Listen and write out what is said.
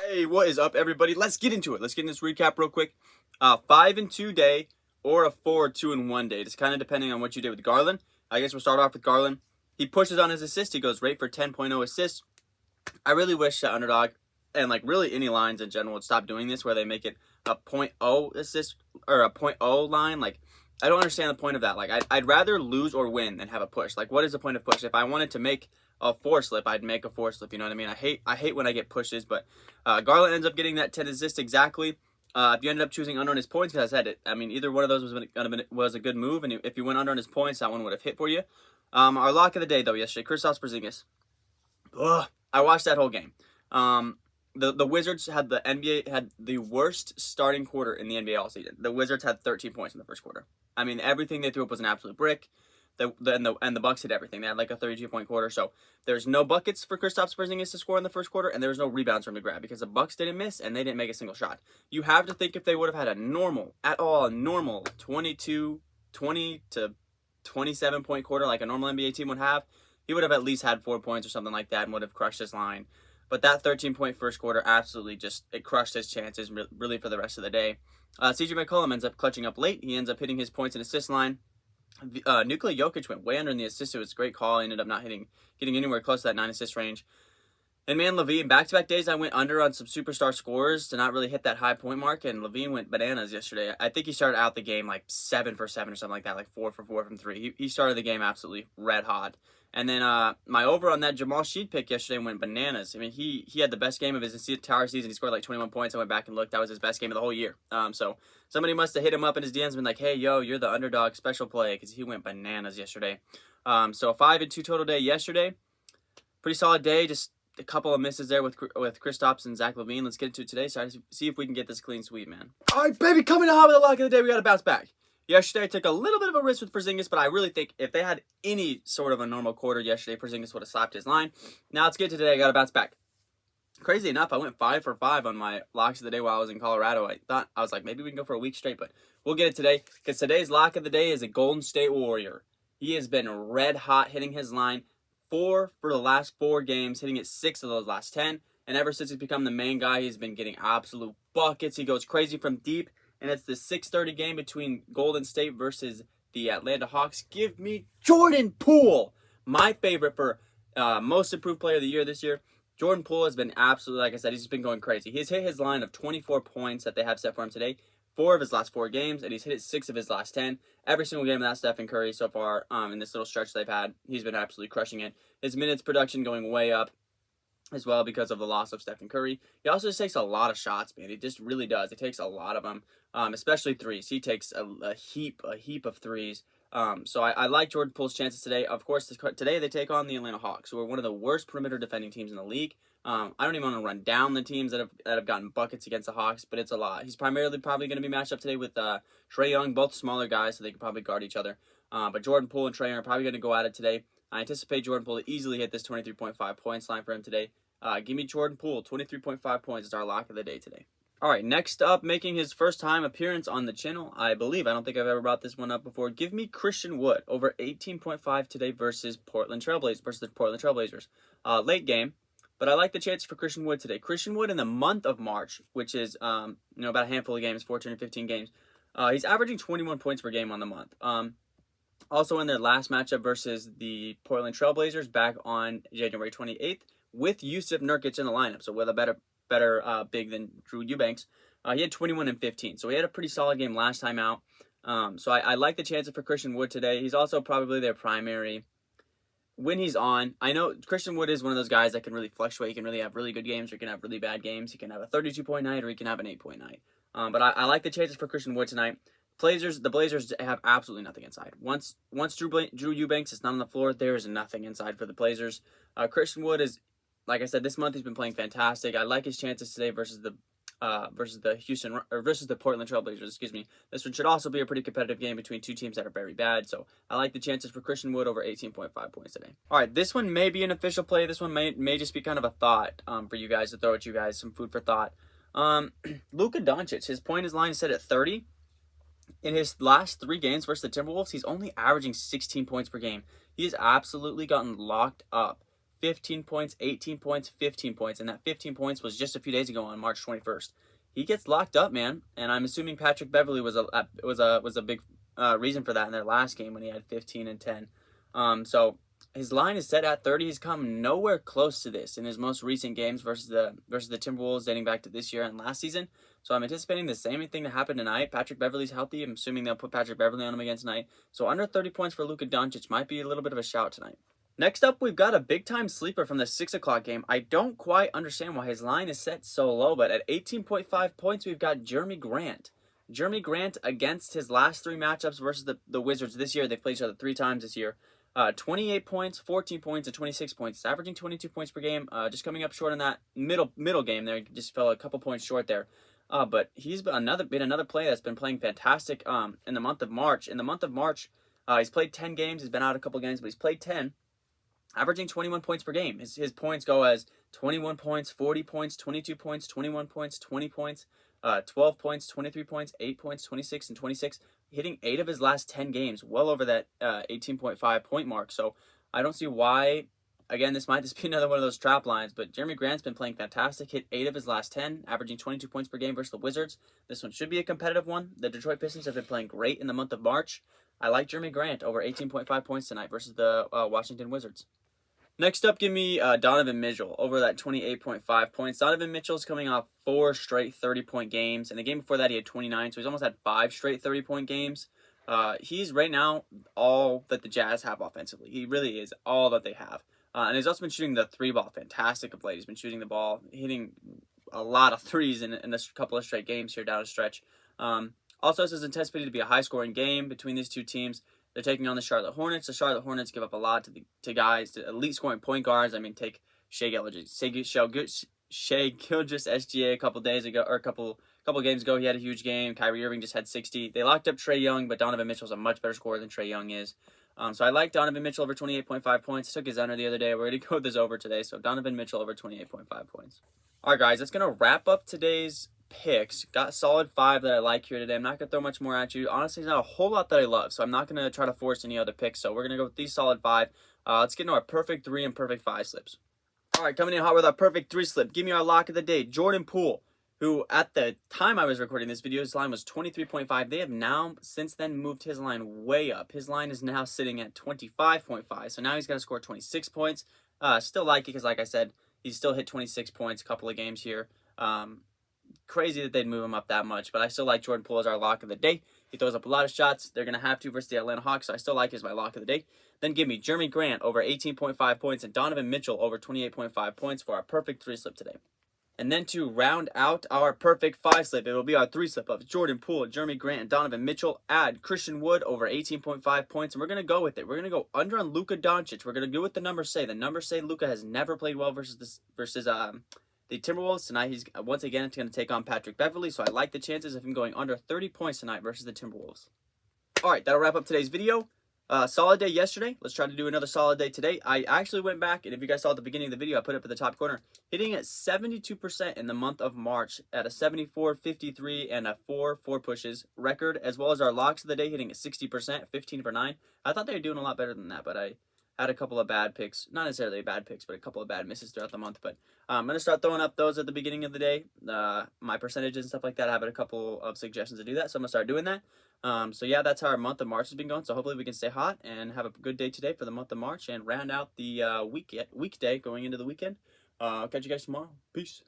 Hey, what is up, everybody? Let's get into it. Let's get in this recap real quick. 5-2 day or a 4-2-1 day. Just kind of depending on what you did with Garland. I guess we'll start off with Garland. He pushes on his assist. He goes right for 10.0 assists. I really wish that Underdog and really any lines in general would stop doing this where they make it a 0.0 assist or a 0.0 line. I don't understand the point of that. I'd rather lose or win than have a push. What is the point of push? If I wanted to make a 4 slip, I'd make a 4 slip. You know what I mean? I hate when I get pushes, but Garland ends up getting that 10 assists exactly. If you ended up choosing under on his points, because I said it, I mean, either one of those was a good move, and if you went under on his points, that one would have hit for you. Our lock of the day, though, yesterday, Kristaps Porzingis. I watched that whole game. The Wizards had the worst starting quarter in the NBA all season. The Wizards had 13 points in the first quarter. I mean, everything they threw up was an absolute brick. And the Bucks hit everything. They had a 32-point quarter. So there's no buckets for Kristaps Porzingis to score in the first quarter, and there was no rebounds for him to grab because the Bucks didn't miss and they didn't make a single shot. You have to think if they would have had a normal 20 to 27-point quarter like a normal NBA team would have, he would have at least had 4 points or something like that and would have crushed his line. But that 13-point first quarter absolutely it crushed his chances really for the rest of the day. CJ McCollum ends up clutching up late. He ends up hitting his points and assist line. Nikola Jokic went way under in the assist. It was a great call. He ended up not getting anywhere close to that 9 assist range. And man, LaVine, back-to-back days, I went under on some superstar scores to not really hit that high point mark, and LaVine went bananas yesterday. I think he started out the game 7 for 7 or something like that, 4 for 4 from 3. He started the game absolutely red hot. And then my over on that Jamal Sheed pick yesterday went bananas. I mean, he had the best game of his entire season. He scored 21 points. I went back and looked. That was his best game of the whole year. So somebody must have hit him up in his DMs and been like, hey, yo, you're the underdog special play, because he went bananas yesterday. So a 5-2 total day yesterday. Pretty solid day. Just a couple of misses there with Kristaps and Zach LaVine. Let's get into it today. So see if we can get this clean sweep, man. All right, baby, coming to hot with the lock of the day. We got to bounce back. Yesterday, I took a little bit of a risk with Porzingis, but I really think if they had any sort of a normal quarter yesterday, Porzingis would have slapped his line. Now, let's get to today. I got to bounce back. Crazy enough, I went 5 for 5 on my locks of the day while I was in Colorado. I was like, maybe we can go for a week straight, but we'll get it today, because today's lock of the day is a Golden State Warrior. He has been red hot hitting his line 4 for the last 4 games, hitting it 6 of those last 10, and ever since he's become the main guy, he's been getting absolute buckets. He goes crazy from deep. And it's the 6:30 game between Golden State versus the Atlanta Hawks. Give me Jordan Poole, my favorite for most improved player of the year this year. Jordan Poole has been absolutely, like I said, he's just been going crazy. He's hit his line of 24 points that they have set for him today, 4 of his last 4 games, and he's hit it 6 of his last 10. Every single game without Stephen Curry so far in this little stretch they've had, he's been absolutely crushing it. His minutes production going way up as well because of the loss of Stephen Curry. He also just takes a lot of shots, man. He just really does. He takes a lot of them, especially threes. He takes a heap of threes. So I like Jordan Poole's chances today. Of course, today they take on the Atlanta Hawks, who are one of the worst perimeter defending teams in the league. I don't even want to run down the teams that have gotten buckets against the Hawks, but it's a lot. He's probably going to be matched up today with Trae Young, both smaller guys, so they can probably guard each other. But Jordan Poole and Trae Young are probably going to go at it today. I anticipate Jordan Poole to easily hit this 23.5 points line for him today. Give me Jordan Poole, 23.5 points is our lock of the day today. All right, next up, making his first time appearance on the channel, I don't think I've ever brought this one up before. Give me Christian Wood, over 18.5 today versus the Portland Trailblazers. Late game, but I like the chance for Christian Wood today. Christian Wood in the month of March, which is about a handful of games, 14 or 15 games. He's averaging 21 points per game on the month. Also in their last matchup versus the Portland Trailblazers back on January 28th with Jusuf Nurkic in the lineup, so with a better big than Drew Eubanks. He had 21 and 15, so he had a pretty solid game last time out. So I like the chances for Christian Wood today. He's also probably their primary when he's on. I know Christian Wood is one of those guys that can really fluctuate. He can really have really good games, or he can have really bad games. He can have a 32-point night, or he can have an 8-point night. But I like the chances for Christian Wood tonight. The Blazers have absolutely nothing inside. Once Drew Eubanks is not on the floor, there is nothing inside for the Blazers. Christian Wood is, like I said, this month he's been playing fantastic. I like his chances today versus the Portland Trailblazers. Excuse me. This one should also be a pretty competitive game between two teams that are very bad. So I like the chances for Christian Wood over 18.5 points today. All right, this one may be an official play. This one may just be kind of a thought for you guys to throw at you guys, some food for thought. Luca Doncic, his point line is set at 30. In his last 3 games versus the Timberwolves, he's only averaging 16 points per game. He has absolutely gotten locked up 15 points, 18 points, 15 points, and that 15 points was just a few days ago on March 21st. He gets locked up, man, and I'm assuming Patrick Beverley was a big reason for that in their last game when he had 15 and 10. So his line is set at 30. He's come nowhere close to this in his most recent games versus the Timberwolves dating back to this year and last season. So I'm anticipating the same thing to happen tonight. Patrick Beverley's healthy. I'm assuming they'll put Patrick Beverley on him again tonight. So under 30 points for Luca Doncic might be a little bit of a shout tonight. Next up, we've got a big-time sleeper from the 6 o'clock game. I don't quite understand why his line is set so low, but at 18.5 points, we've got Jearmi Grant. Jearmi Grant against his last 3 matchups versus the Wizards this year. They've played each other 3 times this year. 28 points, 14 points, and 26 points. He's averaging 22 points per game. Just coming up short in that middle game there. Just fell a couple points short there. But he's been another player that's been playing fantastic in the month of March. In the month of March, he's played 10 games. He's been out a couple games, but he's played 10. Averaging 21 points per game. His points go as 21 points, 40 points, 22 points, 21 points, 20 points, 12 points, 23 points, 8 points, 26, and 26. Hitting 8 of his last 10 games, well over that 18.5 point mark. So I don't see why. Again, this might just be another one of those trap lines, but Jearmi Grant's been playing fantastic. Hit 8 of his last 10, averaging 22 points per game versus the Wizards. This one should be a competitive one. The Detroit Pistons have been playing great in the month of March. I like Jearmi Grant over 18.5 points tonight versus the Washington Wizards. Next up, give me Donovan Mitchell over that 28.5 points. Donovan Mitchell's coming off 4 straight 30-point games. And the game before that, he had 29, so he's almost had 5 straight 30-point games. He's right now all that the Jazz have offensively. He really is all that they have. And he's also been shooting the 3-ball fantastic of late. He's been shooting the ball, hitting a lot of threes in a couple of straight games here down a stretch. Also, this is anticipated to be a high-scoring game between these two teams. They're taking on the Charlotte Hornets. The Charlotte Hornets give up a lot to guys, to elite scoring point guards. I mean, take Shai Gilgeous SGA a couple days ago, or a couple games ago. He had a huge game. Kyrie Irving just had 60. They locked up Trae Young, but Donovan Mitchell's a much better scorer than Trae Young is. So I like Donovan Mitchell over 28.5 points. Took his under the other day. We're going to go with this over today. So Donovan Mitchell over 28.5 points. All right, guys, that's going to wrap up today's picks. Got a solid 5 that I like here today. I'm not going to throw much more at you. Honestly, there's not a whole lot that I love, so I'm not going to try to force any other picks. So we're going to go with these solid 5. Let's get into our perfect 3 and perfect 5 slips. All right, coming in hot with our perfect 3 slip. Give me our lock of the day, Jordan Poole, who at the time I was recording this video, his line was 23.5. They have now since then moved his line way up. His line is now sitting at 25.5. So now he's got to score 26 points. Still like it because, like I said, he's still hit 26 points a couple of games here. Crazy that they'd move him up that much, but I still like Jordan Poole as our lock of the day. He throws up a lot of shots. They're going to have to versus the Atlanta Hawks, so I still like him as my lock of the day. Then give me Jearmi Grant over 18.5 points and Donovan Mitchell over 28.5 points for our perfect 3 slip today. And then to round out our perfect 5 slip, it will be our 3 slip of Jordan Poole, Jearmi Grant, and Donovan Mitchell. Add Christian Wood over 18.5 points, and we're going to go with it. We're going to go under on Luca Doncic. We're going to do what the numbers say. The numbers say Luca has never played well versus the Timberwolves. Tonight, he's once again going to take on Patrick Beverley, so I like the chances of him going under 30 points tonight versus the Timberwolves. All right, that'll wrap up today's video. Solid day yesterday. Let's try to do another solid day today. I actually went back, and if you guys saw at the beginning of the video, I put it up at the top corner, hitting at 72% in the month of March at a 74, 53, and a 4 pushes record, as well as our locks of the day hitting at 60%, 15 for 9. I thought they were doing a lot better than that, but I had a couple of bad picks. Not necessarily bad picks, but a couple of bad misses throughout the month. But I'm going to start throwing up those at the beginning of the day. My percentages and stuff like that. I have a couple of suggestions to do that, so I'm going to start doing that. So yeah, that's how our month of March has been going. So hopefully we can stay hot and have a good day today for the month of March and round out the weekday going into the weekend. I'll catch you guys tomorrow. Peace.